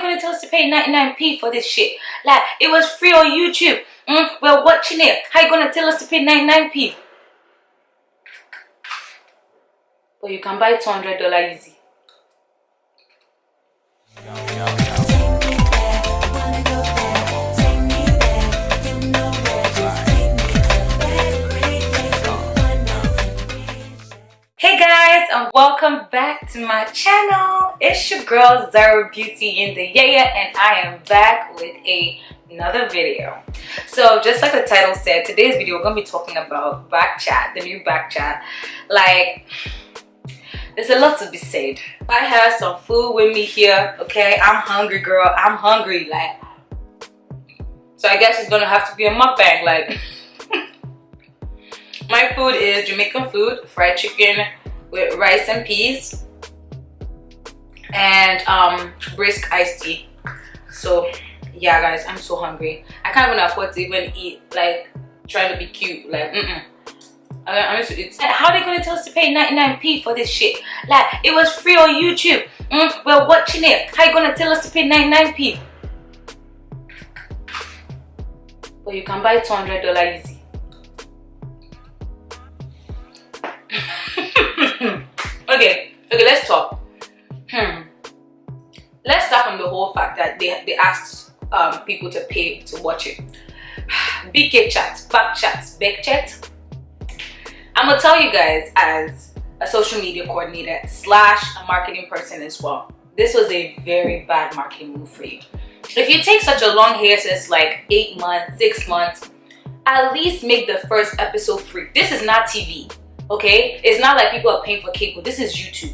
gonna tell us to pay 99p for this shit? Like, it was free on YouTube. We're watching it. How you gonna tell us to pay 99p? But you can buy $200 easy. Hey guys, and welcome back to my channel. It's your girl Zara Beauty in the Yaya, and I am back with another video. So just like the title said, today's video we're gonna be talking about BKCHAT, the new BKCHAT. Like, there's a lot to be said. I have some food with me here, okay? I'm hungry, girl. I'm hungry, like. So I guess it's gonna have to be a mukbang, like. My food is Jamaican food, fried chicken with rice and peas, and brisk iced tea. So yeah, guys, I'm so hungry. I can't even afford to even eat, like trying to be cute, like I need to eat. How are they gonna tell us to pay 99p for this shit? Like, it was free on YouTube. We're watching it. How you gonna tell us to pay 99p? But you can buy $200 easy. Okay, let's talk. Let's start from the whole fact that they asked people to pay to watch it. BKCHAT, BKCHAT. I'm gonna tell you guys, as a social media coordinator / a marketing person as well, this was a very bad marketing move for you. If you take such a long hiatus, like 8 months, 6 months, at least make the first episode free. This is not TV. Okay, it's not like people are paying for cable. This is YouTube.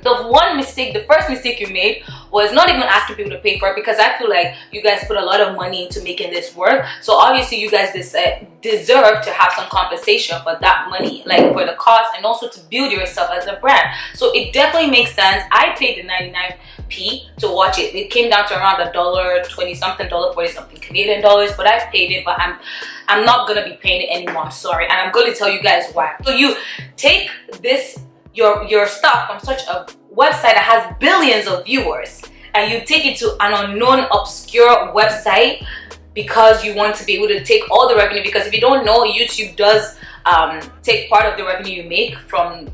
The first mistake you made was not even asking people to pay for it, because I feel like you guys put a lot of money into making this work. So obviously you guys deserve to have some compensation for that money, like for the cost, and also to build yourself as a brand. So it definitely makes sense. I paid the 99p to watch it. It came down to around $1.20 something, $1.40 something Canadian dollars, but I paid it. But I'm not gonna be paying it anymore. I'm sorry, and I'm going to tell you guys why. So you take this your stuff from such a website that has billions of viewers, and you take it to an unknown, obscure website because you want to be able to take all the revenue. Because if you don't know, YouTube does take part of the revenue you make from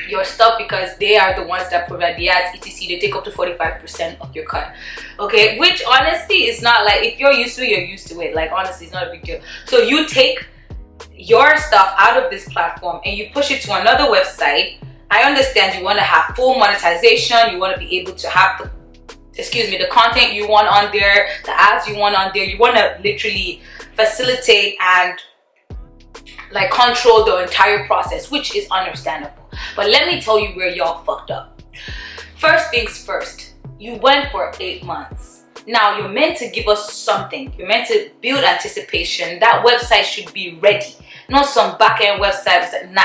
your stuff, because they are the ones that provide the ads, etc. They take up to 45% of your cut, okay? Which honestly is not, like, if you're used to it, you're used to it. Like, honestly, it's not a big deal. So you take your stuff out of this platform and you push it to another website. I understand you want to have full monetization, you want to be able to have the content you want on there, the ads you want on there. You want to literally facilitate and like control the entire process, which is understandable. But let me tell you where y'all fucked up. First things first, you went for 8 months. Now, you're meant to give us something. You're meant to build anticipation. That website should be ready, not some back-end website that, nah.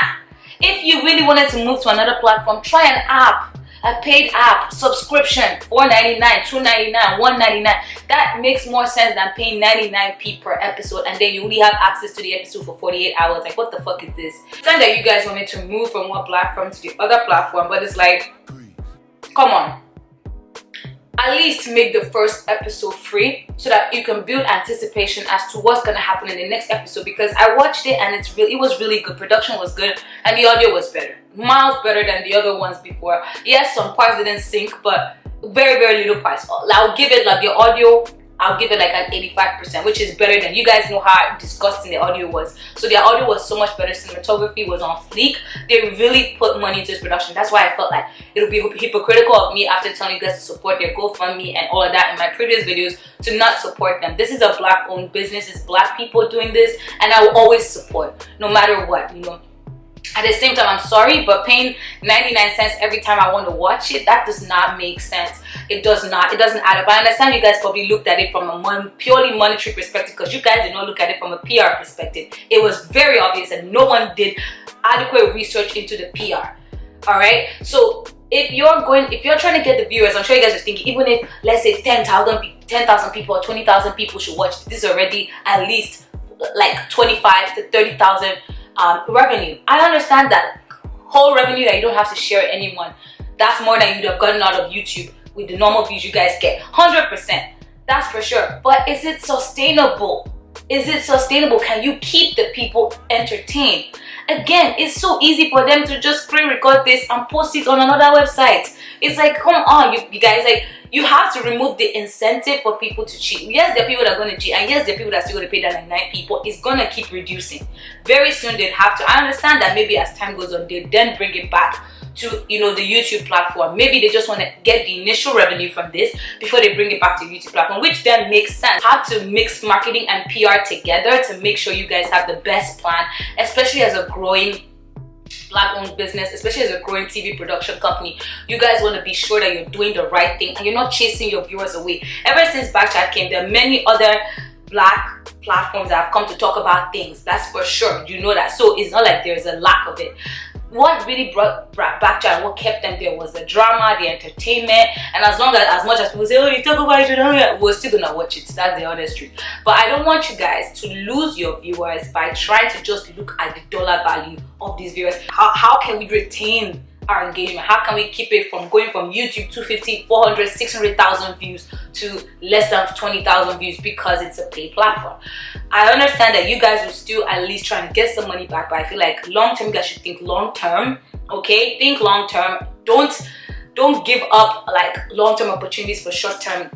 If you really wanted to move to another platform, try an app, a paid app, subscription, $4.99, $2.99, $1.99. That makes more sense than paying 99p per episode, and then you only have access to the episode for 48 hours. Like, what the fuck is this? It's not that you guys wanted to move from one platform to the other platform, but it's like, come on. At least make the first episode free so that you can build anticipation as to what's gonna happen in the next episode. Because I watched it and it was really good. Production was good and the audio was better, miles better than the other ones before. Yes, some parts didn't sync, but very, very little parts. I'll give it, like, the audio, I'll give it like an 85%, which is better than, you guys know how disgusting the audio was. So their audio was so much better. Cinematography was on fleek. They really put money into this production. That's why I felt like it would be hypocritical of me, after telling you guys to support their GoFundMe and all of that in my previous videos, to not support them. This is a black owned business. It's black people doing this, and I will always support, no matter what, you know. At the same time, I'm sorry, but paying 99 cents every time I want to watch it, that does not make sense. It does not. It doesn't add up. I understand you guys probably looked at it from a purely monetary perspective, because you guys did not look at it from a PR perspective. It was very obvious that no one did adequate research into the PR. All right. So if you're trying to get the viewers, I'm sure you guys are thinking, even if, let's say, 10,000 people or 20,000 people should watch this, already at least like 25 to 30,000 revenue. I understand that whole revenue that you don't have to share with anyone. That's more than you'd have gotten out of YouTube with the normal views you guys get. 100%. That's for sure. But is it sustainable? Is it sustainable? Can you keep the people entertained? Again, it's so easy for them to just screen record this and post it on another website. It's like, come on, you guys, like, you have to remove the incentive for people to cheat. Yes, there are people that are going to cheat, and yes, there are people that are still going to pay that like 9 people. It's going to keep reducing. Very soon they'd have to. I understand that maybe as time goes on, they then bring it back to, you know, the YouTube platform. Maybe they just want to get the initial revenue from this before they bring it back to the YouTube platform, which then makes sense. How to mix marketing and PR together to make sure you guys have the best plan, especially as a growing Black-owned business, especially as a growing TV production company. You guys want to be sure that you're doing the right thing and you're not chasing your viewers away. Ever since BKCHAT came, there are many other Black platforms that have come to talk about things. That's for sure. You know that. So it's not like there's a lack of it. What really brought BKCHAT and what kept them there was the drama, the entertainment, and as much as people say, oh, you talk about it, we're still gonna watch it. That's the honest truth. But I don't want you guys to lose your viewers by trying to just look at the dollar value of these viewers. How can we retain our engagement? How can we keep it from going from YouTube 250, 400, 600,000 views to less than 20,000 views because it's a paid platform? I understand that you guys will still at least trying to get some money back, but I feel like long term, you guys should think long term. Okay, think long term. Don't give up like long term opportunities for short term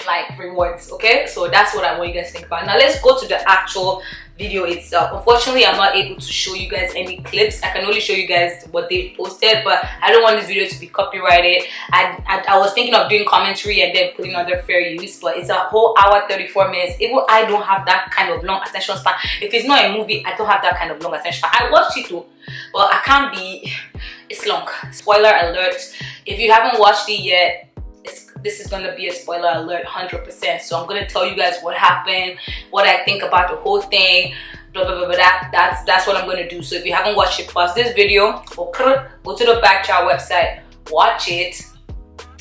like rewards. Okay, so that's what I want you guys to think about. Now let's go to the actual video itself. Unfortunately, I'm not able to show you guys any clips. I can only show you guys what they posted, but I don't want this video to be copyrighted. I was thinking of doing commentary and then putting under fair use, but it's a whole hour 34 minutes. Even I don't have that kind of long attention span. If it's not a movie, I don't have that kind of long attention span. I watched it too, but I can't be, it's long. Spoiler alert, if you haven't watched it yet, this is going to be a spoiler alert 100%. So I'm going to tell you guys what happened, what I think about the whole thing, blah blah blah, blah. That's what I'm going to do. So if you haven't watched it, pause this video, go to the BKCHAT website, watch it,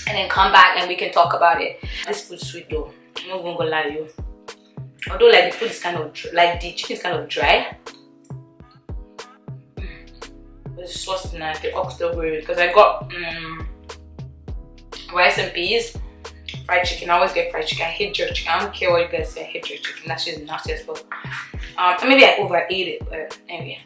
and then come back and we can talk about it. This food's sweet though, I'm not even gonna lie to you. Although like the food is kind of like the chicken is kind of dry, but the sauce is nice. The oxtail gravy, because I got rice and peas, fried chicken. I always get fried chicken. I hate jerk chicken. I don't care what you guys say. I hate jerk chicken. That's just nasty as fuck. Maybe I overate it, but anyway.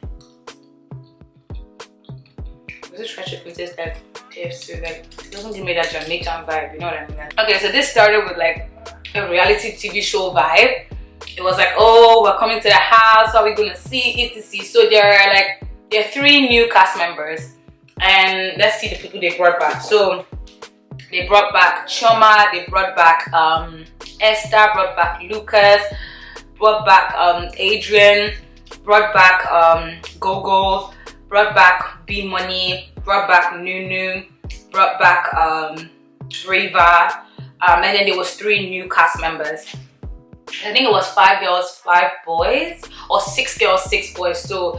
This fried chicken tastes like KFC. Like, it doesn't give me that Jamaican vibe. You know what I mean? Okay, so this started with like a reality TV show vibe. It was like, oh, we're coming to the house. How are we gonna see etc. So there are 3 new cast members, and let's see the people they brought back. So they brought back Choma, they brought back Esther, brought back Lucas, brought back Adrian, brought back Gogo, brought back B Money, brought back Nunu, brought back Riva, and then there was 3 new cast members. I think it was 5 girls, 5 boys, or 6 girls, 6 boys. So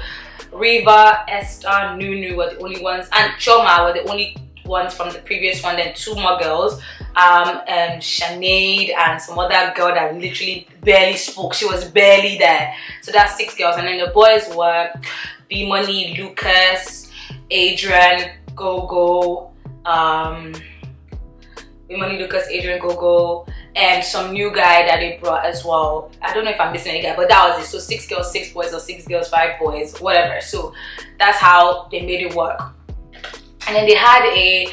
Riva, Esther, Nunu were the only ones, and Choma were the only ones from the previous one. Then 2 more girls, Sinead and some other girl that literally barely spoke. She was barely there. So that's 6 girls, and then the boys were B Money, Lucas, Adrian, Gogo, B Money, Lucas, Adrian, Gogo, and some new guy that they brought as well. I don't know if I'm missing any guy, but that was it. So 6 girls, 6 boys, or 6 girls, 5 boys, whatever. So that's how they made it work. And then they had a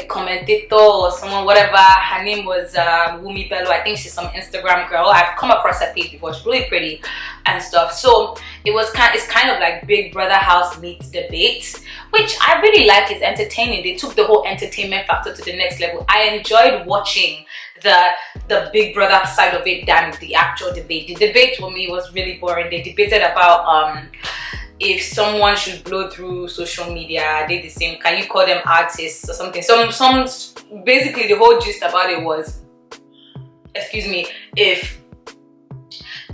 commentator or someone, whatever. Her name was Wumi Bello. I think she's some Instagram girl. I've come across her page before. She's really pretty and stuff. So it's kind of like Big Brother House meets debate, which I really like. It's entertaining. They took the whole entertainment factor to the next level. I enjoyed watching the Big Brother side of it than the actual debate. The debate for me was really boring. They debated about if someone should blow through social media, they the same. Can you call them artists or something? Some basically the whole gist about it was, excuse me, if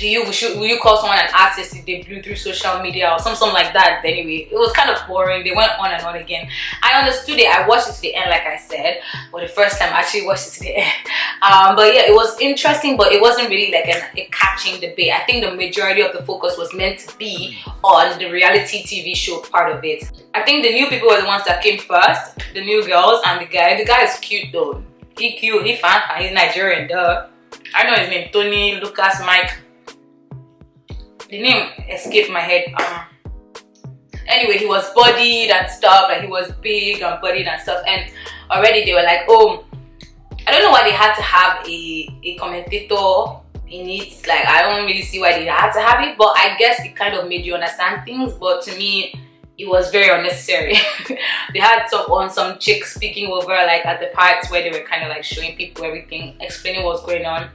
will you call someone an artist if they blew through social media or something like that? Anyway, it was kind of boring. They went on and on again. I understood it. I watched it to the end, like I said, but the first time I actually watched it to the end. But yeah, it was interesting, but it wasn't really like a catching debate. I think the majority of the focus was meant to be on the reality TV show part of it. I think the new people were the ones that came first, the new girls and the guy. The guy is cute though. He cute, he fine, he's Nigerian, duh. I know his name, Tony, Lucas, Mike. The name escaped my head. Anyway, he was bodied and stuff, like he was big and bodied and stuff, and already they were like, oh, I don't know why they had to have a commentator in it. Like, I don't really see why they had to have it, but I guess it kind of made you understand things. But to me, it was very unnecessary. They had some chicks speaking over, like at the parts where they were kind of like showing people everything, explaining what's going on.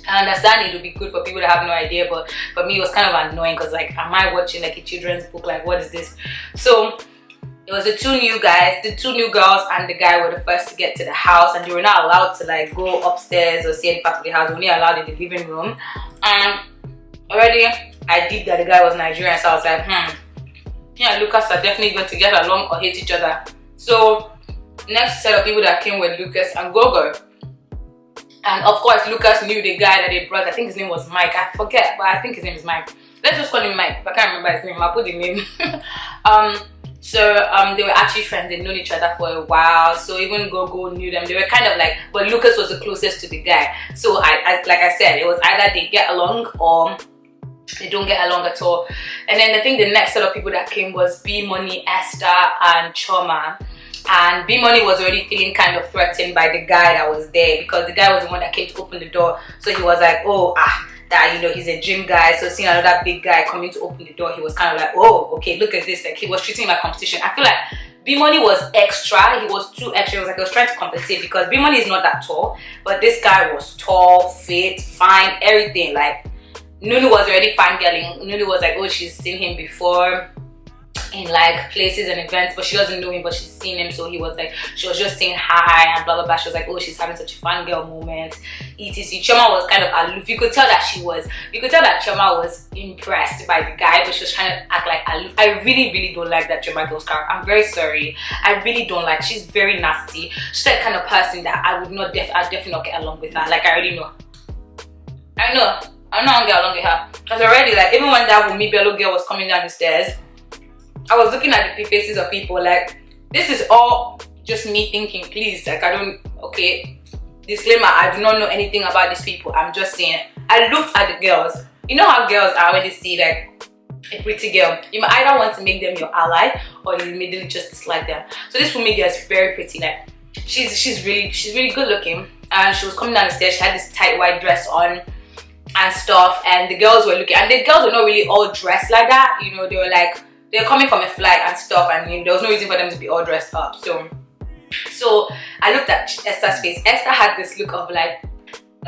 I understand it would be good for people that have no idea, but for me it was kind of annoying because, like, am I watching like a children's book? Like, what is this? So it was the two new guys, the two new girls and the guy were the first to get to the house, and they were not allowed to like go upstairs or see any part of the house. They were only allowed in the living room. And already I did that the guy was Nigerian, so I was like, yeah, Lucas are definitely going to get along or hate each other. So next set of people that came were Lucas and Gogo. And of course, Lucas knew the guy that they brought. I think his name was Mike. I forget, but I think his name is Mike. Let's just call him Mike. If I can't remember his name, I'll put the name. They were actually friends. They'd known each other for a while. So even Gogo knew them. They were kind of like, but Lucas was the closest to the guy. So like I said, it was either they get along or they don't get along at all. And then I think the next set of people that came was B Money, Esther, and Choma. And B Money was already feeling kind of threatened by the guy that was there, because the guy was the one that came to open the door. So he was like, oh, that, you know, he's a gym guy. So seeing another big guy coming to open the door, he was kind of like, oh, okay, look at this. Like, he was treating him like competition. I feel like B Money was extra. He was too extra. He was like, he was trying to compensate, because B Money is not that tall, but this guy was tall, fit, fine, everything. Like, Nunu was already fangirling. Nunu was like, oh, she's seen him before in like places and events, but she doesn't know him, but she's seen him. So he was like, she was just saying hi and blah blah blah. She was like, oh, she's having such a fangirl moment, etc. Choma was kind of aloof. You could tell that Choma was impressed by the guy, but she was trying to act like aloof. I really don't like that Choma girl's character. I'm very sorry. I really don't like. She's very nasty. She's that kind of person that I would not I'd definitely not get along with her. Like, I already know. I don't get along with her. Because already, like, even when that Wumi Bello girl was coming down the stairs, I was looking at the faces of people like, this is all just me thinking, please, like, okay, disclaimer, I do not know anything about these people. I'm just saying, I looked at the girls. You know how girls are when they see like a pretty girl, you might either want to make them your ally or you immediately just dislike them. So this woman girl is very pretty. Like, she's really good looking, and she was coming down the stairs. She had this tight white dress on and stuff, and the girls were looking, and the girls were not really all dressed like that, you know. They were coming from a flight and stuff, and, you know, there was no reason for them to be all dressed up. So I looked at Esther's face. Esther had this look of like,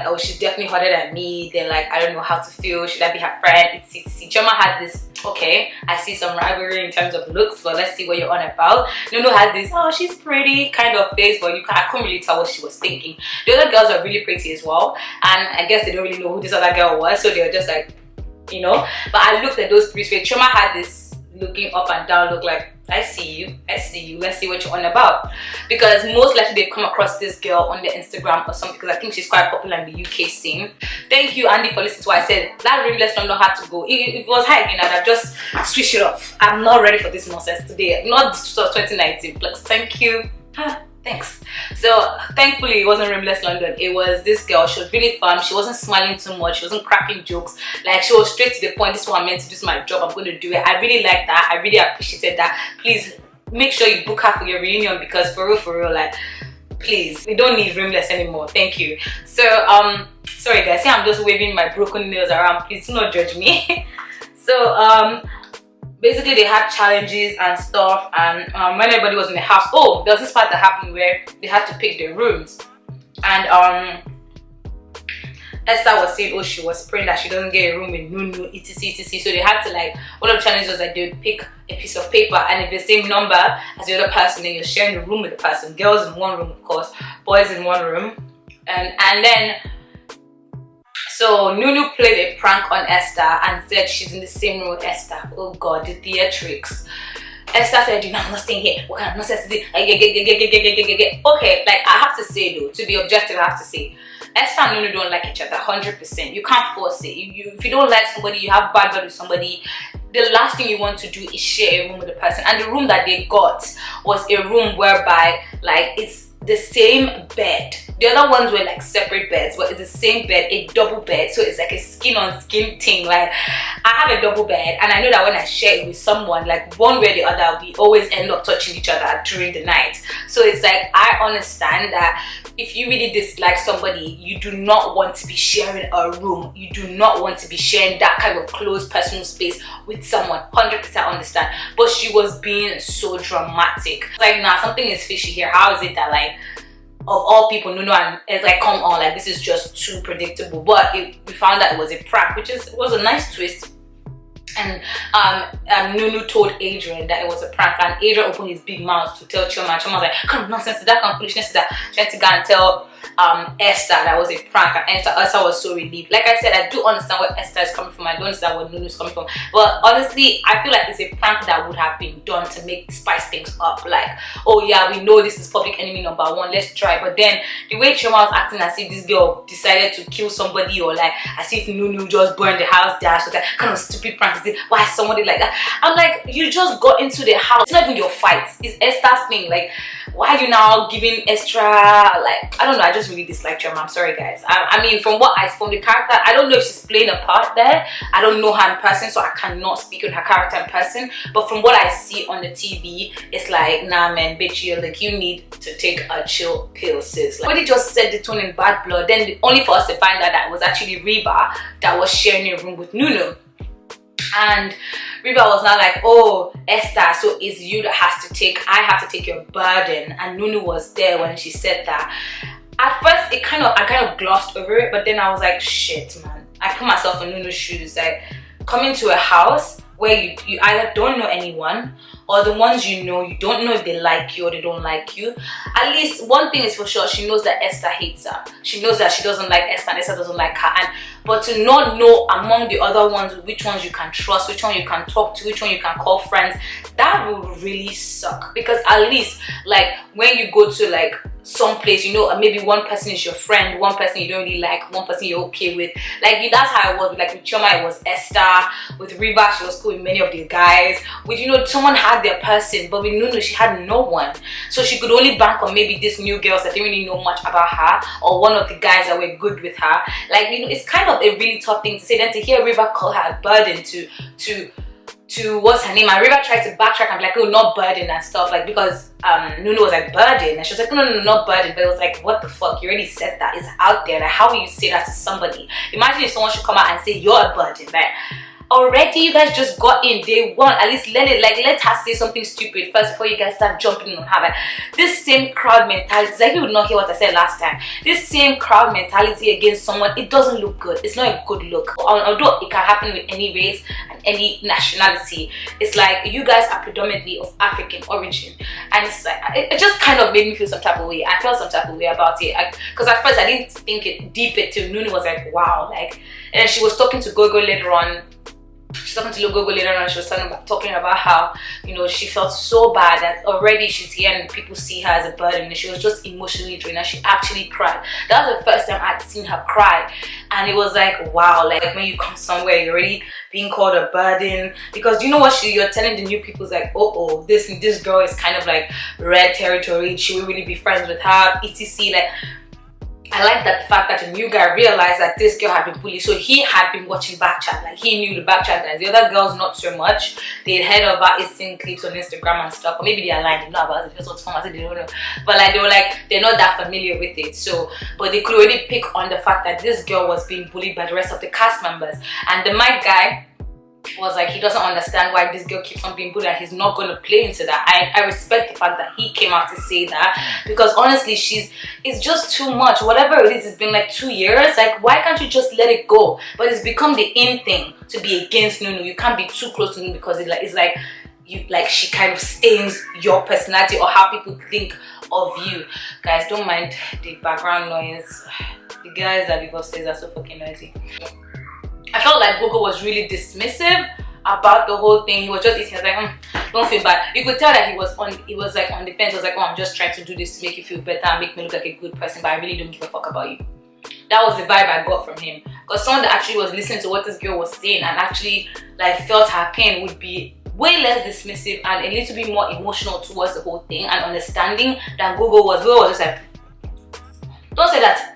oh, she's definitely hotter than me. Then, like, I don't know how to feel. Should I be her friend? Choma had this, okay, I see some rivalry in terms of looks, but let's see what you're on about. Nunu had this, oh, she's pretty kind of face, but I couldn't really tell what she was thinking. The other girls are really pretty as well, and I guess they don't really know who this other girl was, so they were just like, you know. But I looked at those three faces. Choma had this looking up and down look, like, I see you, let's see what you're on about. Because most likely they've come across this girl on their Instagram or something, because I think she's quite popular in the UK scene. Thank you, Andy, for listening to what I said. That Rimless London had to go. If it was high again, I'd have just switched it off. I'm not ready for this nonsense today. Not 2019, plus. Thank you. Thanks. So thankfully it wasn't Rimless London. It was this girl. She was really fun. She wasn't smiling too much. She wasn't cracking jokes. Like, she was straight to the point. This is what I'm meant to do. This is my job. I'm going to do it. I really liked that. I really appreciated that. Please make sure you book her for your reunion, because for real, like, please, we don't need Rimless anymore. Thank you. So sorry guys, see, I'm just waving my broken nails around. Please do not judge me. So basically they had challenges and stuff, and when everybody was in the house, oh, there was this part that happened where they had to pick their rooms, and Esther was saying, oh, she was praying that she doesn't get a room with Nunu, etc. So they had to, like, one of the challenges was that they would pick a piece of paper, and if the same number as the other person, then you're sharing the room with the person. Girls in one room, of course, boys in one room, and then So Nunu played a prank on Esther and said she's in the same room with Esther. Oh God, the theatrics. Esther said, you know, I'm not staying here. What kind of nonsense is this? Okay, like I have to say though, to be objective, I have to say, Esther and Nunu don't like each other 100%. You can't force it. If you don't like somebody, you have bad blood with somebody, the last thing you want to do is share a room with the person. And the room that they got was a room whereby, like, it's the same bed. The other ones were like separate beds, but it's the same bed, a double bed. So it's like a skin on skin thing. Like, I have a double bed, and I know that when I share it with someone, like one way or the other, we always end up touching each other during the night. So it's like, I understand that if you really dislike somebody, you do not want to be sharing a room. You do not want to be sharing that kind of close personal space with someone. 100% understand. But she was being so dramatic. Like, nah, something is fishy here. How is it that, like, of all people, Nunu, and it's like, come on, like, this is just too predictable. But we found that it was a prank, which was a nice twist. And Nunu told Adrian that it was a prank, and Adrian opened his big mouth to tell Chioma. Chioma was like, come on, nonsense is that, come foolishness is that, trying to go and tell Esther that was a prank. And Esther was so relieved. Like I said, I do understand where Esther is coming from. I don't understand where Nunu is coming from. But honestly, I feel like it's a prank that would have been done to spice things up. Like, oh yeah, we know this is public enemy number one, let's try. But then the way Chioma was acting as if this girl decided to kill somebody, or like as if Nunu just burned the house down. So that kind of stupid prank is this? Why is somebody like that? I'm like, you just got into the house. It's not even your fight. It's Esther's thing. Like, why are you now giving extra, like, I don't know, I just really dislike Chioma. I'm sorry guys. I mean, from the character, I don't know if she's playing a part there. I don't know her in person, so I cannot speak on her character in person. But from what I see on the TV, it's like, nah man, bitch, you need to take a chill pill, sis. Like, when they just set the tone in Bad Blood, then only for us to find out that it was actually Reba that was sharing a room with Nunu. And Reba was now like, oh, Esther, so it's you that I have to take your burden. And Nunu was there when she said that. At first, I kind of glossed over it, but then I was like, shit, man. I put myself in Nunu's shoes. Like, coming to a house where you either don't know anyone, or the ones you know, you don't know if they like you or they don't like you. At least one thing is for sure, she knows that Esther hates her. She knows that she doesn't like Esther and Esther doesn't like her. But to not know among the other ones which ones you can trust, which one you can talk to, which one you can call friends, that would really suck. Because at least, like, when you go to like some place, you know, maybe one person is your friend, one person you don't really like, one person you're okay with. Like, that's how it was. Like with Chioma, it was Esther. With Reba, she was cool with many of the guys. With, you know, someone had their person, but with Nunu, she had no one. So she could only bank on maybe this new girls that didn't really know much about her, or one of the guys that were good with her. Like, you know, it's kind of a really tough thing to say. Then to hear Reba call her a burden to what's her name, and Reba tried to backtrack and be like, oh, not burden and stuff, like, because Nunu was like, burden, and she was like, no, not burden. But it was like, what the fuck, you already said that, it's out there. Like, how will you say that to somebody? Imagine if someone should come out and say you're a burden. Like, already you guys just got in day one. At least let her say something stupid first before you guys start jumping on her. Like, this same crowd mentality, like, you would not hear what I said last time. This same crowd mentality against someone, it doesn't look good. It's not a good look. Although it can happen with any race and any nationality, it's like, you guys are predominantly of African origin, and it's like, it just kind of made me feel some type of way. I felt some type of way about it, because at first I didn't think it deep till Nunu was like, wow, like, and then she was talking to Gogo later on. She's talking to Gogo later on, and she was talking about how, you know, she felt so bad that already she's here and people see her as a burden, and she was just emotionally drained, and she actually cried. That was the first time I'd seen her cry, and it was like, wow, like, when you come somewhere, you're already being called a burden. Because you know what, you're telling the new people, like, oh, this girl is kind of like red territory, she will really be friends with her, etc. Like, I like that fact that the new guy realized that this girl had been bullied, so he had been watching BKCHAT. Like, he knew the BKCHAT guys. The other girls, not so much. They'd heard about it, seen clips on Instagram and stuff, or maybe they aligned, they know about it, just what's fun, they don't know. But like, they were like, they're not that familiar with it. So, but they could already pick on the fact that this girl was being bullied by the rest of the cast members. And the mic guy was like, he doesn't understand why this girl keeps on being bullied, and he's not going to play into that. I respect the fact that he came out to say that, because honestly, it's just too much. Whatever it is, it's been like 2 years. Like, why can't you just let it go? But it's become the in thing to be against Nunu. You can't be too close to Nunu, because it's like you, like, she kind of stains your personality or how people think of you. Guys, don't mind the background noise. The guys that live upstairs are so fucking noisy. I felt like Gogo was really dismissive about the whole thing. He was just eating. He was like, don't feel bad. You could tell that he was like on the fence. He was like, oh, I'm just trying to do this to make you feel better and make me look like a good person, but I really don't give a fuck about you. That was the vibe I got from him. Because someone that actually was listening to what this girl was saying and actually like felt her pain would be way less dismissive and a little bit more emotional towards the whole thing and understanding than Gogo was. Gogo was just like, don't say that.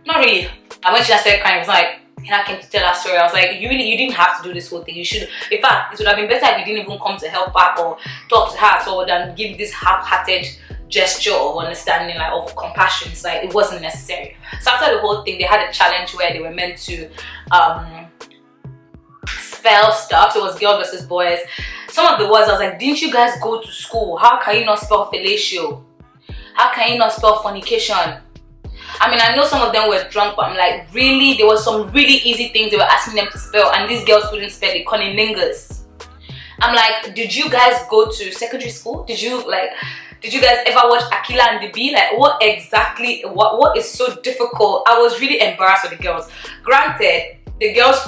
Not really. And when she started crying, it was like, Hina came to tell her story. I was like, you didn't have to do this whole thing. You should. In fact, it would have been better if you didn't even come to help her or talk to her at all than give this half-hearted gesture of understanding, like of compassion. It's like it wasn't necessary. So after the whole thing, they had a challenge where they were meant to spell stuff. So it was girls versus boys. Some of the words I was like, didn't you guys go to school? How can you not spell fellatio? How can you not spell fornication? I mean, I know some of them were drunk, but I'm like, really? There were some really easy things they were asking them to spell, and these girls couldn't spell it. Cunnilingus. I'm like, did you guys go to secondary school? Did you guys ever watch Akila and the Bee? Like, what exactly? What is so difficult? I was really embarrassed with the girls. Granted, the girls'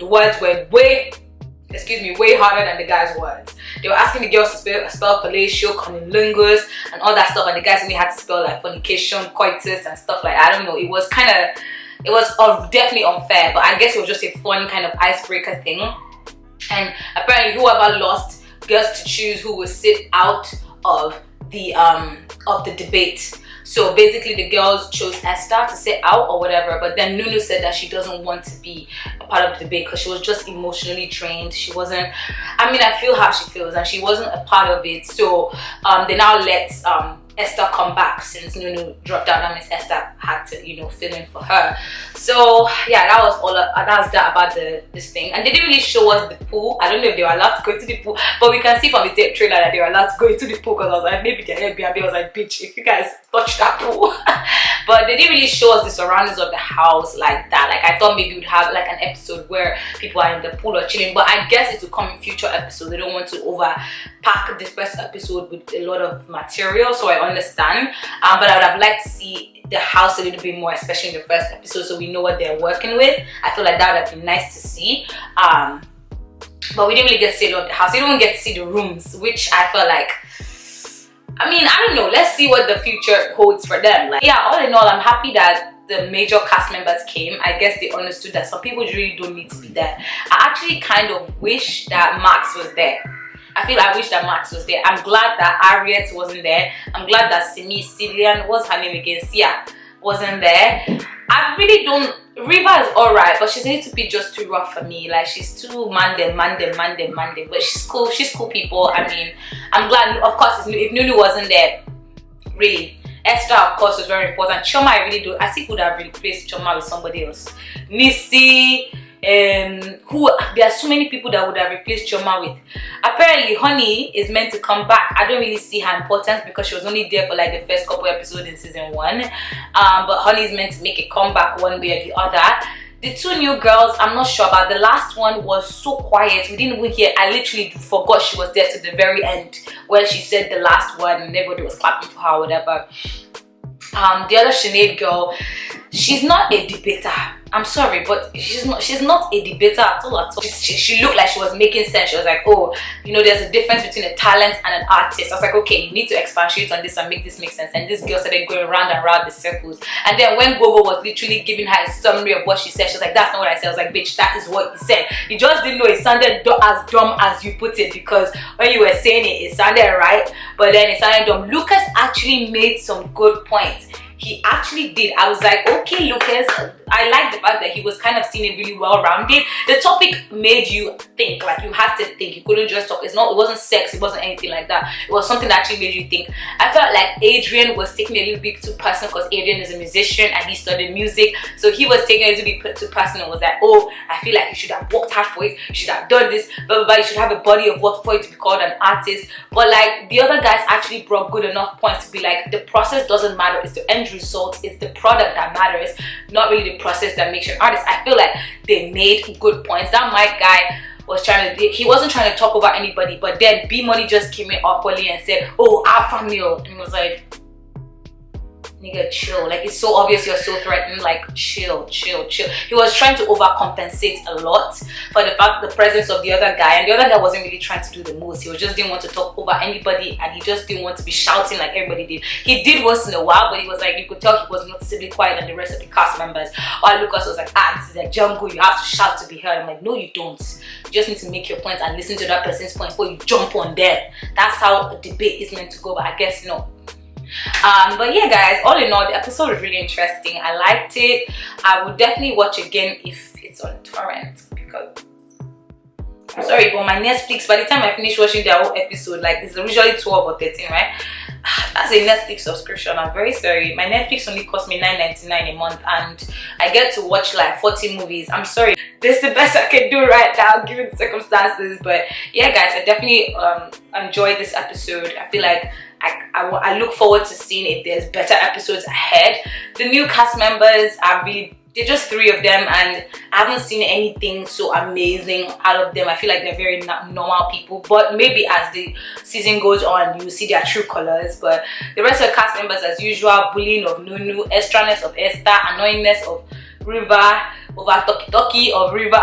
words were way harder than the guys' words. They were asking the girls to spell fellatio, cunnilingus, and all that stuff, and the guys only had to spell like fornication, coitus, and stuff like, I don't know. It was definitely unfair, but I guess it was just a fun kind of icebreaker thing. And apparently, whoever lost gets to choose who will sit out of the debate. So basically the girls chose Esther to sit out or whatever, but then Nunu said that she doesn't want to be a part of the debate because she was just emotionally drained. She wasn't, I mean, I feel how she feels and she wasn't a part of it. So they now let Esther come back since Nunu dropped out. That means Esther had to, you know, fill in for her. So yeah, that was that about this thing. And they didn't really show us the pool. I don't know if they were allowed to go to the pool, but we can see from the tape trailer that they were allowed to go into the pool because I was like, maybe the Airbnb was like, bitch, if you guys touch that pool. But they didn't really show us the surroundings of the house like that. Like I thought maybe we'd have like an episode where people are in the pool or chilling, but I guess it will come in future episodes. They don't want to overpack this first episode with a lot of material, so I understand. But I would have liked to see the house a little bit more, especially in the first episode, so we know what they're working with. I feel like that would have been nice to see. But we didn't really get to see the house. We didn't get to see the rooms, which I felt like, I mean, I don't know. Let's see what the future holds for them. Like, yeah, all in all, I'm happy that the major cast members came. I guess they understood that some people really don't need to be there. I actually kind of wish that Max was there. I wish that Max was there. I'm glad that Harriet wasn't there. I'm glad that Cillian, what's her name again? Sia wasn't there. I really don't. Riva is alright, but she's a little bit just too rough for me. Like she's too mandem. But she's cool. She's cool people. I mean, I'm glad. Of course, if Nunu wasn't there, really. Esther, of course, was very important. Choma, I really do. I think would have replaced Choma with somebody else. Nisi. There are so many people that would have replaced Choma with. Apparently Honey is meant to come back. I don't really see her importance because she was only there for like the first couple episodes in season 1, but Honey is meant to make a comeback one way or the other. The two new girls, I'm not sure about. The last one was so quiet, we didn't even hear. I literally forgot she was there to the very end when she said the last one and everybody was clapping for her or whatever. The other Sinead girl, she's not a debater. I'm sorry, but she's not a debater at all. She looked like she was making sense. She was like, oh, you know, there's a difference between a talent and an artist. I was like, okay, you need to expatiate on this and make this make sense. And this girl started going round and round the circles. And then when Gogo was literally giving her a summary of what she said, she was like, that's not what I said. I was like, bitch, that is what you said. You just didn't know it sounded as dumb as you put it, because when you were saying it, it sounded right, but then it sounded dumb. Lucas actually made some good points. He actually did. I was like, okay, Lucas. I like the fact that he was kind of seeing it really well rounded. The topic made you think, like you had to think. You couldn't just talk. It wasn't sex, it wasn't anything like that. It was something that actually made you think. I felt like Adrian was taking a little bit too personal because Adrian is a musician and he studied music. So he was taking it a little bit too personal and was like, oh, I feel like you should have worked hard for it, you should have done this, blah, blah, blah. You should have a body of work for it to be called an artist. But like the other guys actually brought good enough points to be like, the process doesn't matter, it's the end result, it's the product that matters, not really the process that makes you an artist. I feel like they made good points. That Mike guy was he wasn't trying to talk over anybody, but then B Money just came in awkwardly and said, oh, alpha male, and he was like, nigga, chill. Like, it's so obvious you're so threatened. Like, chill, chill, chill. He was trying to overcompensate a lot for the presence of the other guy, and the other guy wasn't really trying to do the most. He just didn't want to talk over anybody, and he just didn't want to be shouting like everybody did. He did once in a while, but he was like, you could tell he was noticeably quiet than the rest of the cast members. While Lucas was like, this is a jungle, you have to shout to be heard. I'm like, no, you don't. You just need to make your point and listen to that person's point before you jump on them. That's how a debate is meant to go, but I guess no. But yeah, guys, all in all, the episode was really interesting. I liked it. I would definitely watch again if it's on torrent, because I'm sorry, but my Netflix, by the time I finish watching their whole episode, like, it's usually 12 or 13, right? That's a Netflix subscription. I'm very sorry. My Netflix only cost me $9.99 a month, and I get to watch like 40 movies. I'm sorry, this is the best I can do right now given the circumstances. But yeah, guys, I definitely enjoyed this episode. I feel like I look forward to seeing if there's better episodes ahead. The new cast members are really, they're just 3 of them, and I haven't seen anything so amazing out of them. I feel like they're very normal people, but maybe as the season goes on, you see their true colors. But the rest of the cast members, as usual, bullying of Nunu, extraness of Esther, annoyingness of River, over talkie of River,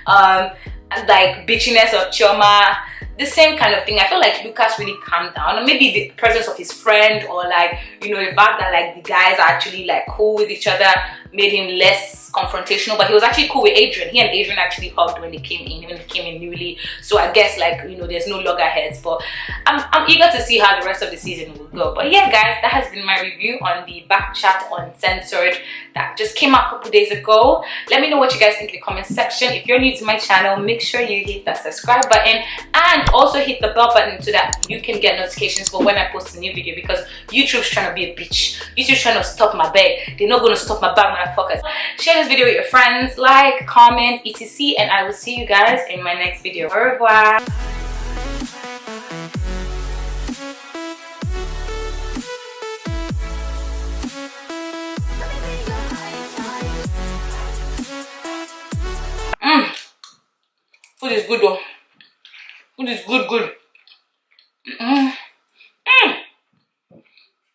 like bitchiness of Chioma, the same kind of thing. I feel like Lucas really calmed down, and maybe the presence of his friend, or like, you know, the fact that like the guys are actually like cool with each other made him less confrontational. But he was actually cool with Adrian. He and Adrian actually hugged when they came in newly. So I guess, like, you know, there's no loggerheads. But I'm eager to see how the rest of the season will go. But yeah, guys, that has been my review on the BKCHAT Uncensored that just came out a couple days ago. Let me know what you guys think in the comment section. If you're new to my channel, make sure you hit that subscribe button, and also hit the bell button so that you can get notifications for when I post a new video, because YouTube's trying to be a bitch. YouTube's trying to stop my bag. They're not going to stop my bag, motherfuckers. Share this video with your friends, like, comment, etc, and I will see you guys in my next video. Au revoir. Food is good though. Food is good.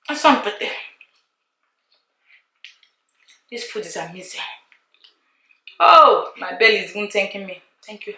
That's something. This food is amazing. Oh, my belly is even thanking me. Thank you.